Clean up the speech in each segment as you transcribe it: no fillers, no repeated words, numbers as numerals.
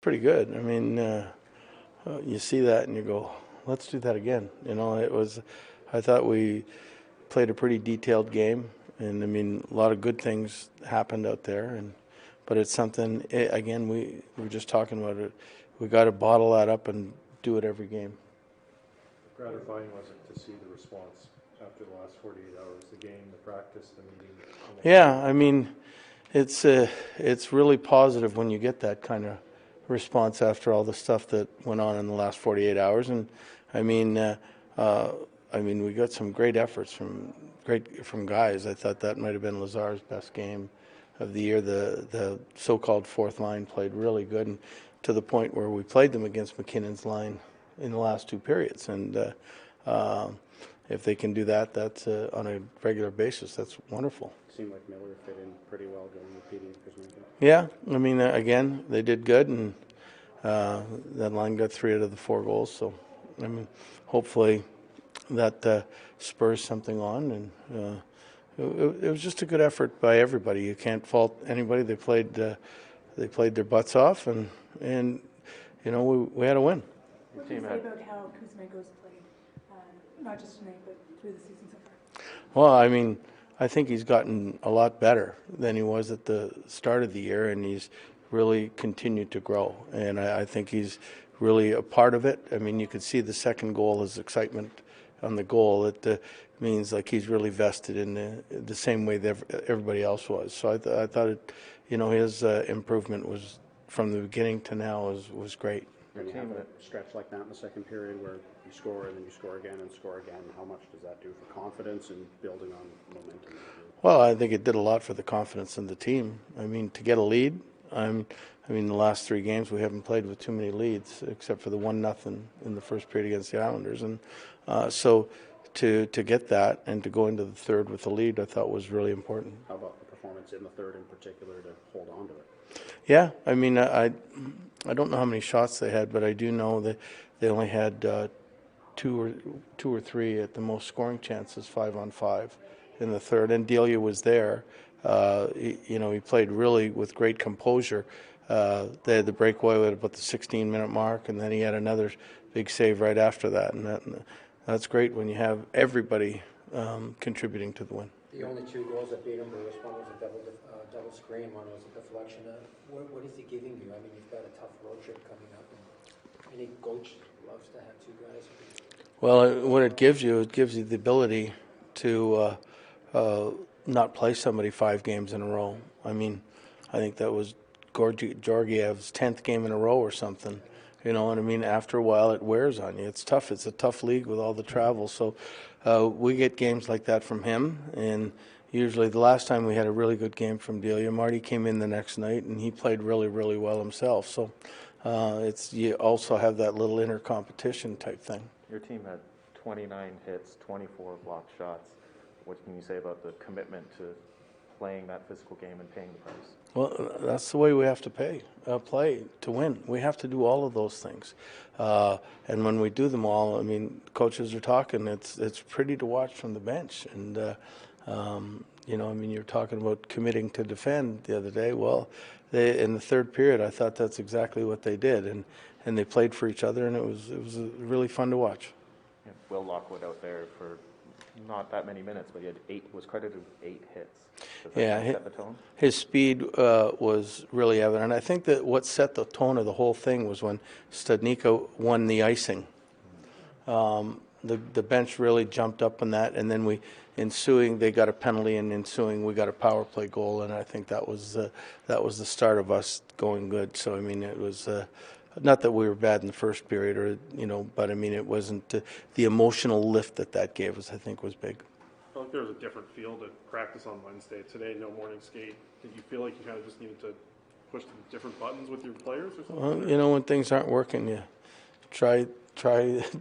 pretty good. I mean, you see that and you go, let's do that again. I thought we played a pretty detailed game, and I mean, a lot of good things happened out there. But it's something, again, we were just talking about it. We got to bottle that up and do it every game. Gratifying was it to see the response after the last 48 hours, the game, the practice, the meeting? Yeah, I mean, it's really positive when you get that kind of response after all the stuff that went on in the last 48 hours. And I mean, we got some great efforts from guys. I thought that might have been Lazar's best game of the year. The so-called fourth line played really good, and to the point where we played them against McKinnon's line in the last two periods. And if they can do that, that's on a regular basis. That's wonderful. Seemed like Miller fit in pretty well going with Petey and Kuzmenko. Yeah, I mean, again, they did good, and that line got 3 out of the 4 goals. So, I mean, hopefully that spurs something on. And it was just a good effort by everybody. You can't fault anybody. They played their butts off, and we had a win. What do you say about how Kuzmenko's played, not just tonight, but through the season so far? Well, I mean, I think he's gotten a lot better than he was at the start of the year, and he's really continued to grow. And I think he's really a part of it. I mean, you could see the second goal, his excitement on the goal. It means like he's really vested in the same way that everybody else was. So I thought his improvement was from the beginning to now was great. When you have a stretch like that in the second period where you score and then you score again and score again, how much does that do for confidence and building on momentum? Well, I think it did a lot for the confidence in the team. I mean, to get a lead, the last 3 games we haven't played with too many leads except for the 1-0 in the first period against the Islanders. And so to get that and to go into the third with the lead, I thought was really important. How about the performance in the third in particular to hold on to it? Yeah, I mean, I don't know how many shots they had, but I do know that they only had two or three at the most scoring chances, 5-on-5 in the third. And Delia was there. He played really with great composure. They had the breakaway at about the 16-minute mark, and then he had another big save right after that. And that's great when you have everybody contributing to the win. The only 2 goals that beat him, one was a double screen, one was a deflection. What is he giving you? I mean, you've got a tough road trip coming up, and any coach loves to have 2 guys. Well, what it gives you the ability to not play somebody 5 games in a row. I mean, I think that was Georgiev's 10th game in a row or something. You know what I mean? After a while, it wears on you. It's tough. It's a tough league with all the travel. So we get games like that from him. And usually the last time we had a really good game from Delia, Marty came in the next night, and he played really, really well himself. So you also have that little inner competition type thing. Your team had 29 hits, 24 blocked shots. What can you say about the commitment to playing that physical game and paying the price? Well, that's the way we have to play to win. We have to do all of those things. And when we do them all, I mean, coaches are talking, it's pretty to watch from the bench. And, you're talking about committing to defend the other day. Well, in the third period, I thought that's exactly what they did. And they played for each other, and it was really fun to watch. Yeah, Will Lockwood out there for not that many minutes, but he was credited with 8 hits. Does that set the tone? His speed was really evident. And I think that what set the tone of the whole thing was when Studnicka won the icing. The bench really jumped up on that, and then they got a penalty, and we got a power play goal, and I think that was the start of us going good. So I mean, it was not that we were bad in the first period, but I mean, it wasn't the emotional lift that gave us. I think was big. I felt like there was a different feel to practice on Wednesday. Today, no morning skate. Did you feel like you kind of just needed to push the different buttons with your players or something? Well, when things aren't working, you try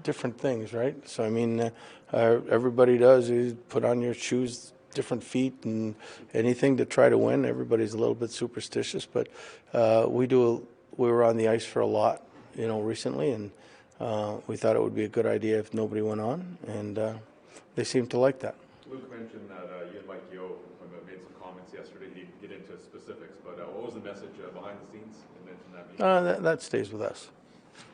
different things, right? So I mean, everybody does. You put on your shoes, different feet, and anything to try to win. Everybody's a little bit superstitious, but we were on the ice for a lot, recently, and we thought it would be a good idea if nobody went on, and they seemed to like that. Luke mentioned that you and Mike Yeo made some comments yesterday. He didn't get into into specifics, but what was the message behind the scenes? You mentioned that. That stays with us.